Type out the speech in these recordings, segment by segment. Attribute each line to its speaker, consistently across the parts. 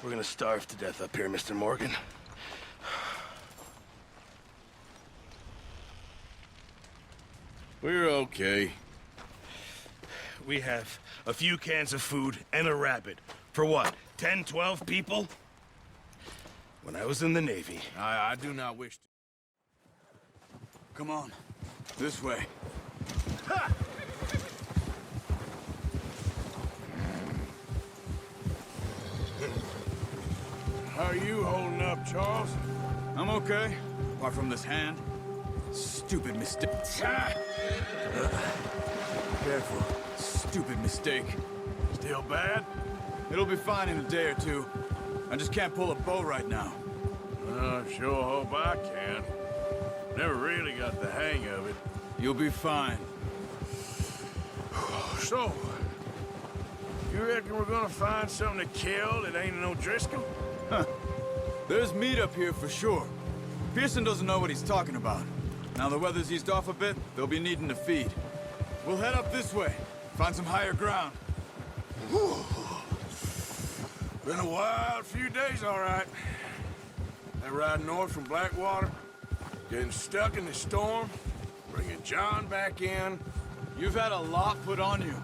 Speaker 1: We're gonna starve to death up here, Mr. Morgan.
Speaker 2: We're okay.
Speaker 1: We have a few cans of food and a rabbit. For what, 10, 12 people? When I was in the Navy.
Speaker 2: I do not wish to.
Speaker 3: Come on. This way.
Speaker 1: Ha!
Speaker 2: How are you holding up, Charles?
Speaker 3: I'm okay. Apart from this hand. Stupid mistake. Careful. Stupid mistake.
Speaker 2: Still bad?
Speaker 3: It'll be fine in a day or two. I just can't pull a bow right now.
Speaker 2: I sure hope I can. Never really got the hang of it.
Speaker 3: You'll be fine.
Speaker 2: So, you reckon we're gonna find something to kill that ain't no Driscoll?
Speaker 3: Huh. There's meat up here for sure. Pearson doesn't know what he's talking about. Now the weather's eased off a bit, they'll be needing to feed. We'll head up this way. Find some higher ground.
Speaker 2: Whew. Been a wild few days, all right. That ride north from Blackwater, getting stuck in the storm, bringing John back in.
Speaker 3: You've had a lot put on you.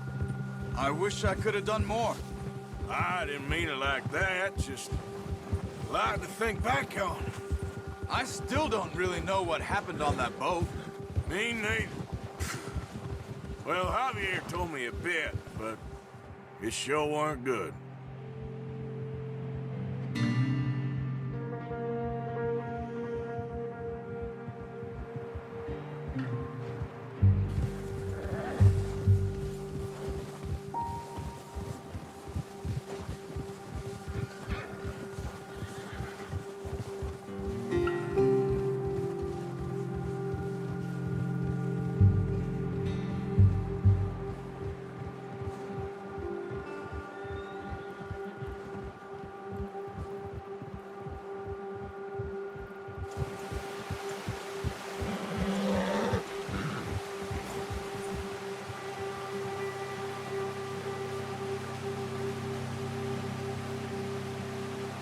Speaker 3: I wish I could have done more.
Speaker 2: I didn't mean it like that, just a lot to think back on.
Speaker 3: I still don't really know what happened on that boat.
Speaker 2: Me neither. Well, Javier told me a bit, but it sure weren't good.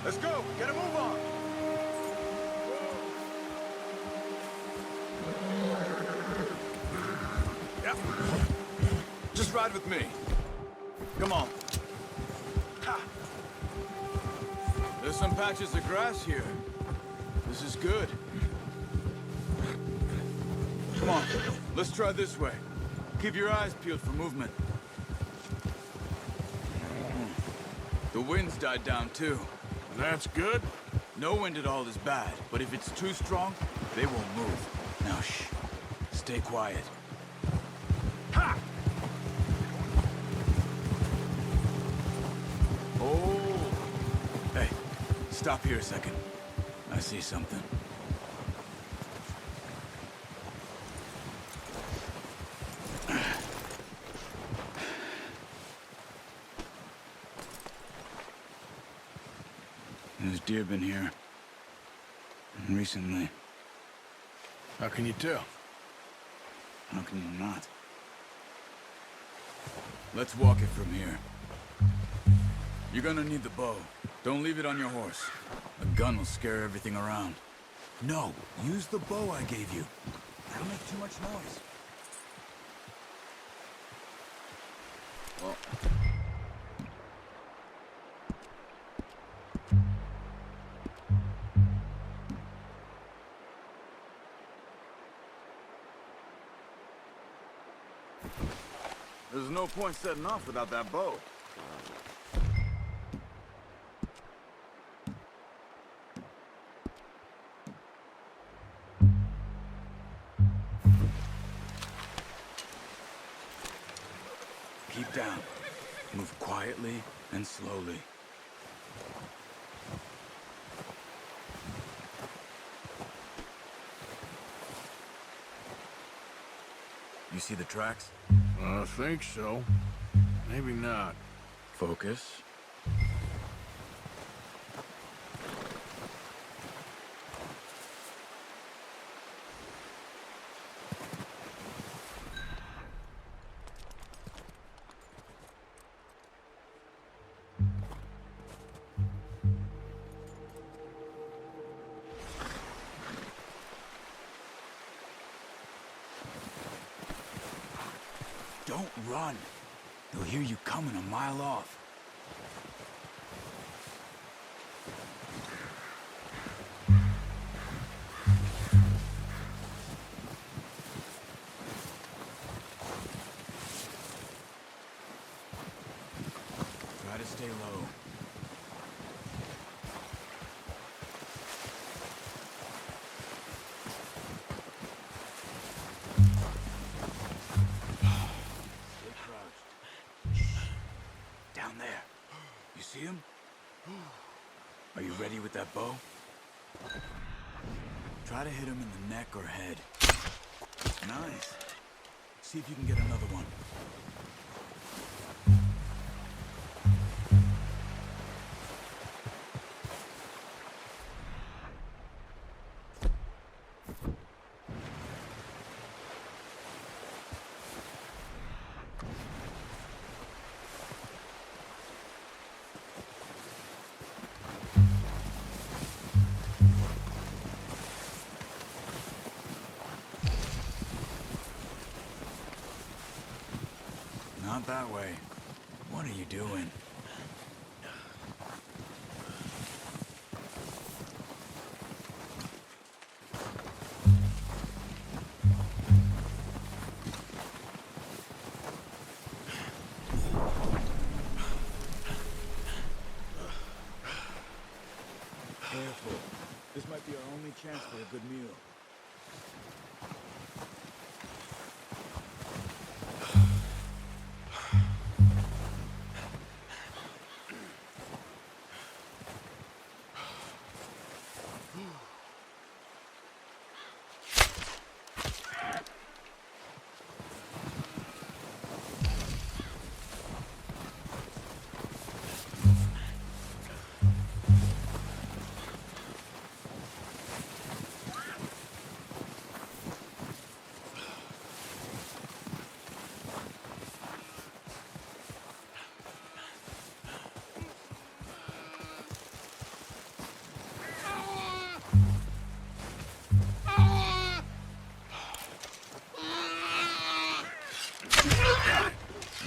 Speaker 3: Let's go! Get a move on!
Speaker 2: Yep.
Speaker 3: Just ride with me. Come on.
Speaker 2: Ha.
Speaker 3: There's some patches of grass here. This is good. Come on, let's try this way. Keep your eyes peeled for movement. The wind's died down too.
Speaker 2: That's good.
Speaker 3: No wind at all is bad, but if it's too strong, they won't move. Now shh. Stay quiet.
Speaker 2: Ha!
Speaker 3: Oh! Hey, stop here a second. I see something. There's deer been here. Recently.
Speaker 2: How can you tell?
Speaker 3: How can you not? Let's walk it from here. You're gonna need the bow. Don't leave it on your horse. A gun will scare everything around. No, use the bow I gave you. That'll make too much noise. Well... There's no point setting off without that bow. Keep down. Move quietly and slowly. You see the tracks?
Speaker 2: I think so. Maybe not.
Speaker 3: Focus. run. They'll hear you coming a mile off. Try to stay low. Stay crouched. Down there. You see him? Are you ready with that bow? Try to hit him in the neck or head. Nice. See if you can get another one. Not that way. What are you doing? Careful. This might be our only chance for a good meal.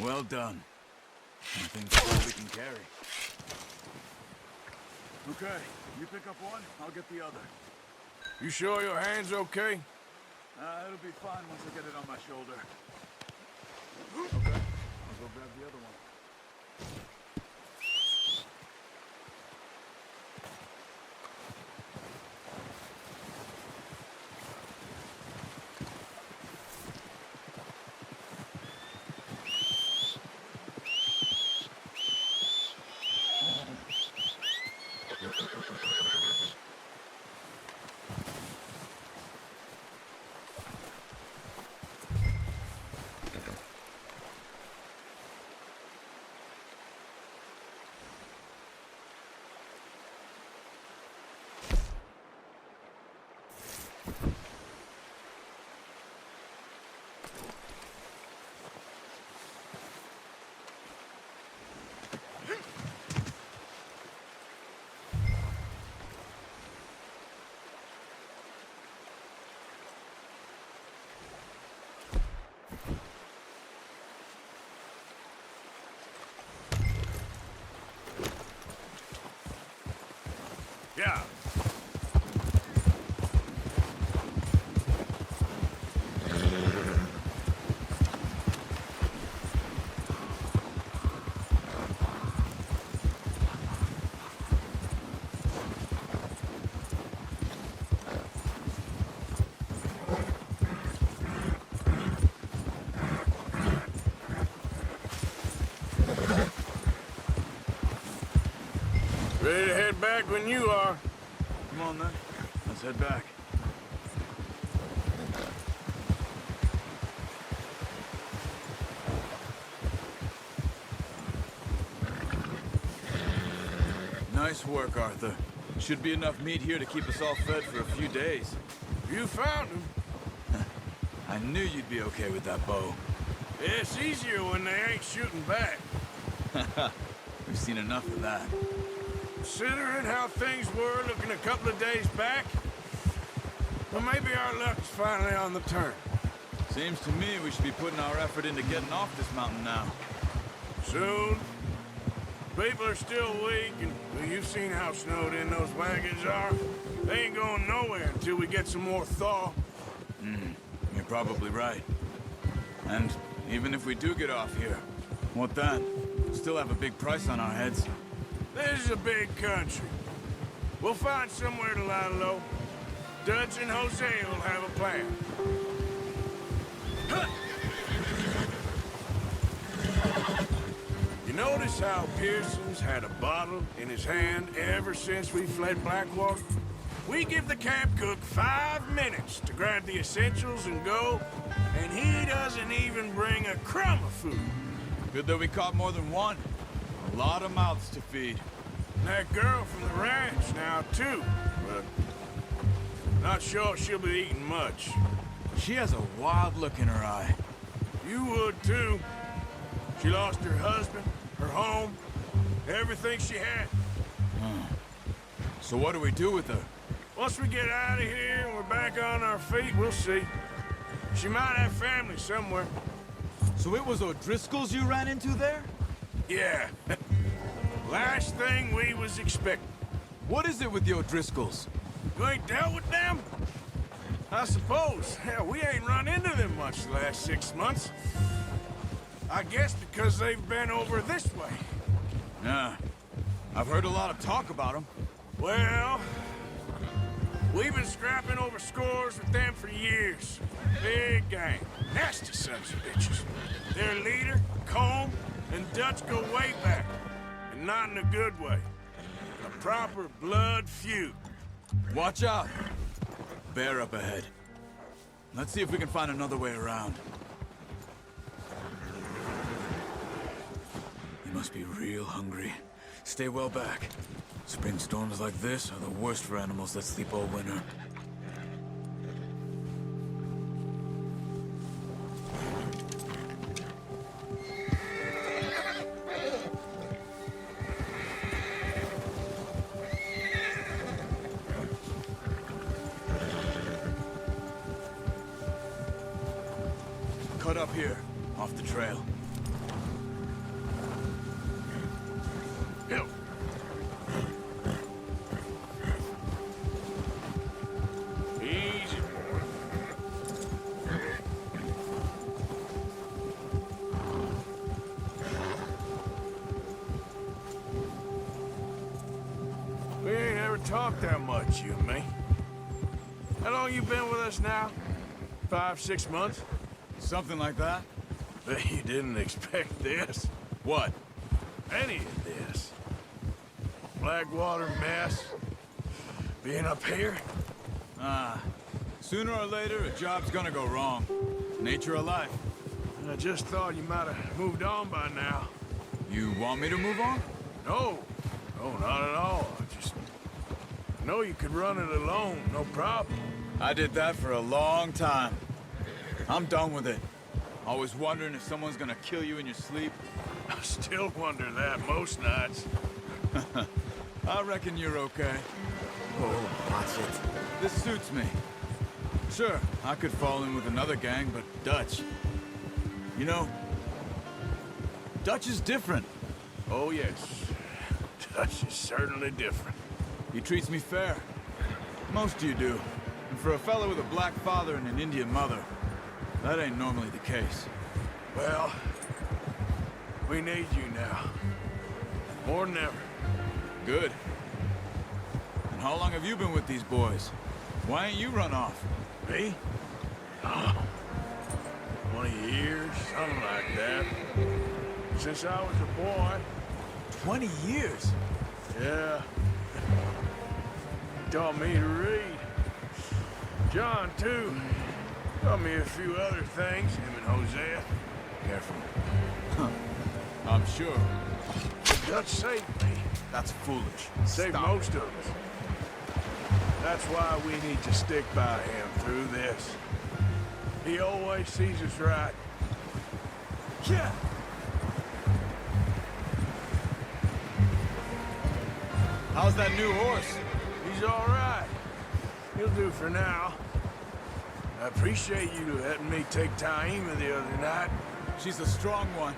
Speaker 3: Well done. I think that's all we can carry. Okay, you pick up one, I'll get the other.
Speaker 2: You sure your hand's okay?
Speaker 3: It'll be fine once I get it on my shoulder. Okay, I'll go grab the other one.
Speaker 2: Yeah. Ready to head back when you are.
Speaker 3: Come on then, let's head back. Nice work, Arthur. Should be enough meat here to keep us all fed for a few days.
Speaker 2: You found him.
Speaker 3: I knew you'd be okay with that bow.
Speaker 2: It's easier when they ain't shooting back.
Speaker 3: We've seen enough of that.
Speaker 2: Considering how things were looking a couple of days back, well, maybe our luck's finally on the turn.
Speaker 3: Seems to me we should be putting our effort into getting off this mountain now.
Speaker 2: Soon. People are still weak, and well, you've seen how snowed in those wagons are. They ain't going nowhere until we get some more thaw.
Speaker 3: You're probably right. And even if we do get off here, what then? We'll still have a big price on our heads.
Speaker 2: This is a big country. We'll find somewhere to lie low. Dutch and Jose will have a plan. You notice how Pearson's had a bottle in his hand ever since we fled Blackwater? We give the camp cook 5 minutes to grab the essentials and go, and he doesn't even bring a crumb of food.
Speaker 3: Good that we caught more than one. A lot of mouths to feed.
Speaker 2: And that girl from the ranch now, too, but not sure she'll be eating much.
Speaker 3: She has a wild look in her eye.
Speaker 2: You would, too. She lost her husband, her home, everything she had.
Speaker 3: So what do we do with her?
Speaker 2: Once we get out of here and we're back on our feet, we'll see. She might have family somewhere.
Speaker 3: So it was O'Driscoll's you ran into there?
Speaker 2: Yeah. Last thing we was expecting.
Speaker 3: What is it with the O'Driscolls?
Speaker 2: You ain't dealt with them? I suppose. Hell, we ain't run into them much the last 6 months. I guess because they've been over this way.
Speaker 3: Yeah. I've heard a lot of talk about them.
Speaker 2: Well, we've been scrapping over scores with them for years. Big gang. Nasty sons of bitches. Their leader, Combe, and Dutch go way back. And not in a good way. A proper blood feud.
Speaker 3: Watch out. Bear up ahead. Let's see if we can find another way around. You must be real hungry. Stay well back. Spring storms like this are the worst for animals that sleep all winter. Cut up here, off the trail.
Speaker 2: Hill. Easy, boy. We ain't ever talked that much, you and me. How long you been with us now? 5, 6 months?
Speaker 3: Something like that?
Speaker 2: Bet you didn't expect this.
Speaker 3: What?
Speaker 2: Any of this. Blackwater mess. Being up here.
Speaker 3: Sooner or later, a job's gonna go wrong. Nature of life.
Speaker 2: I just thought you might have moved on by now.
Speaker 3: You want me to move on?
Speaker 2: No. No, not at all. I just know you could run it alone, no problem.
Speaker 3: I did that for a long time. I'm done with it. Always wondering if someone's gonna kill you in your sleep.
Speaker 2: I still wonder that most nights.
Speaker 3: I reckon you're okay.
Speaker 4: Oh, watch it.
Speaker 3: This suits me. Sure, I could fall in with another gang, but Dutch... You know, Dutch is different.
Speaker 2: Oh, yes. Dutch is certainly different.
Speaker 3: He treats me fair. Most of you do. And for a fella with a black father and an Indian mother, that ain't normally the case.
Speaker 2: Well, we need you now. More than ever.
Speaker 3: Good. And how long have you been with these boys? Why ain't you run off?
Speaker 2: Me? Oh, 20 years, something like that. Since I was a boy.
Speaker 3: 20 years?
Speaker 2: Yeah. Taught me to read. John, too. Taught me a few other things, him and Hosea. Careful.
Speaker 3: I'm sure.
Speaker 2: Dutch saved me.
Speaker 3: That's foolish.
Speaker 2: Saved
Speaker 3: Stop.
Speaker 2: most of us. That's why we need to stick by him through this. He always sees us right. Yeah.
Speaker 3: How's that new horse?
Speaker 2: He's all right. He'll do for now. I appreciate you letting me take Taima the other night.
Speaker 3: She's a strong one.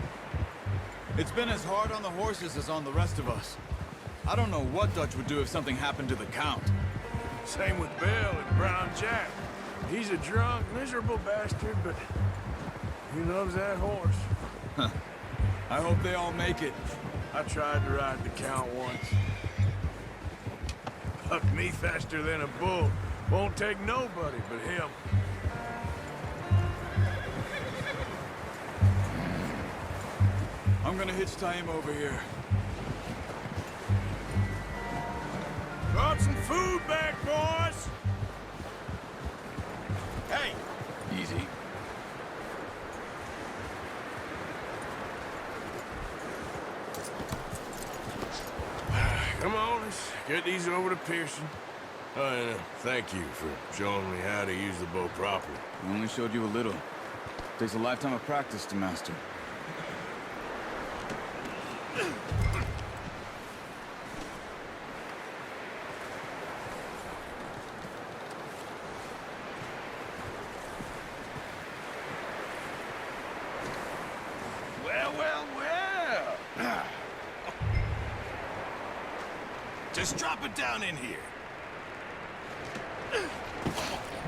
Speaker 3: It's been as hard on the horses as on the rest of us. I don't know what Dutch would do if something happened to the Count.
Speaker 2: Same with Bill and Brown Jack. He's a drunk, miserable bastard, but he loves that horse.
Speaker 3: I hope they all make it.
Speaker 2: I tried to ride the Count once. Hucked me faster than a bull. Won't take nobody but him.
Speaker 3: I'm gonna hitch Taima over here.
Speaker 2: Brought some food back, boys! Hey!
Speaker 3: Easy.
Speaker 2: Come on, let's get these over to Pearson. Oh, and thank you for showing me how to use the bow properly.
Speaker 3: I only showed you a little. Takes a lifetime of practice to master.
Speaker 1: Well, well, well. Just drop it down in here.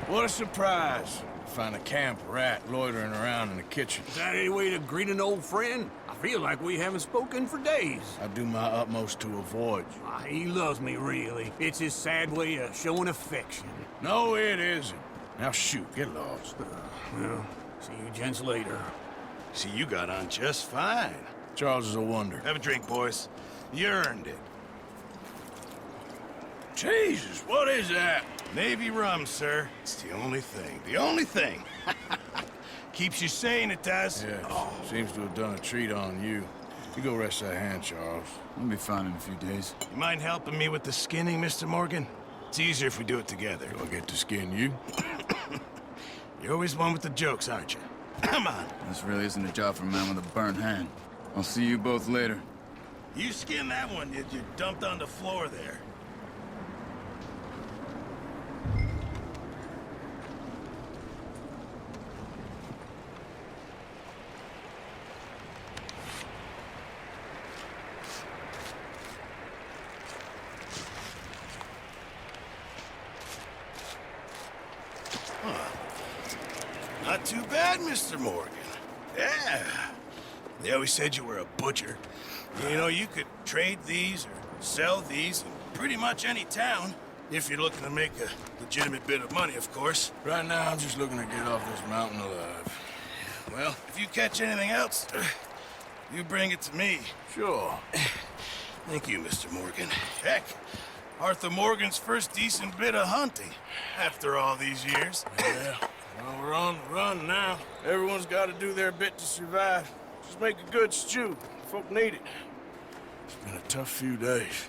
Speaker 2: What a surprise. Find a camp rat loitering around in the kitchen.
Speaker 4: Is that any way to greet an old friend? I feel like we haven't spoken for days.
Speaker 2: I do my utmost to avoid you.
Speaker 4: He loves me, really. It's his sad way of showing affection.
Speaker 2: No, it isn't. Now shoot, get lost.
Speaker 4: Well, see you gents later.
Speaker 1: See, you got on just fine.
Speaker 2: Charles is a wonder.
Speaker 1: Have a drink, boys. You earned it.
Speaker 2: Jesus, what is that?
Speaker 1: Navy rum, sir. It's the only thing. The only thing. Keeps you sane, it does.
Speaker 2: Yeah, seems to have done a treat on you. You go rest that hand, Charles.
Speaker 3: I'll be fine in a few days.
Speaker 1: You mind helping me with the skinning, Mr. Morgan? It's easier if we do it together.
Speaker 2: Do I get to skin you?
Speaker 1: You're always one with the jokes, aren't you? Come on.
Speaker 3: This really isn't a job for a man with a burnt hand. I'll see you both later.
Speaker 1: You skinned that one you dumped on the floor there. Not too bad, Mr. Morgan. Yeah. They always said you were a butcher. You know, you could trade these or sell these in pretty much any town, if you're looking to make a legitimate bit of money, of course.
Speaker 2: Right now, I'm just looking to get off this mountain alive.
Speaker 1: Well, if you catch anything else, you bring it to me.
Speaker 2: Sure.
Speaker 1: Thank you, Mr. Morgan. Heck, Arthur Morgan's first decent bit of hunting after all these years.
Speaker 2: Yeah. Well, we're on the run now. Everyone's got to do their bit to survive. Just make a good stew. Folk need it. It's been a tough few days.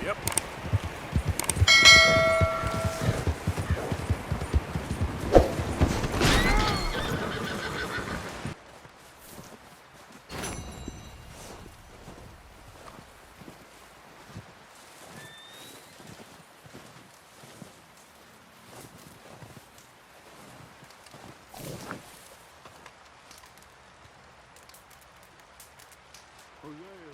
Speaker 2: Yep. Oh, yeah.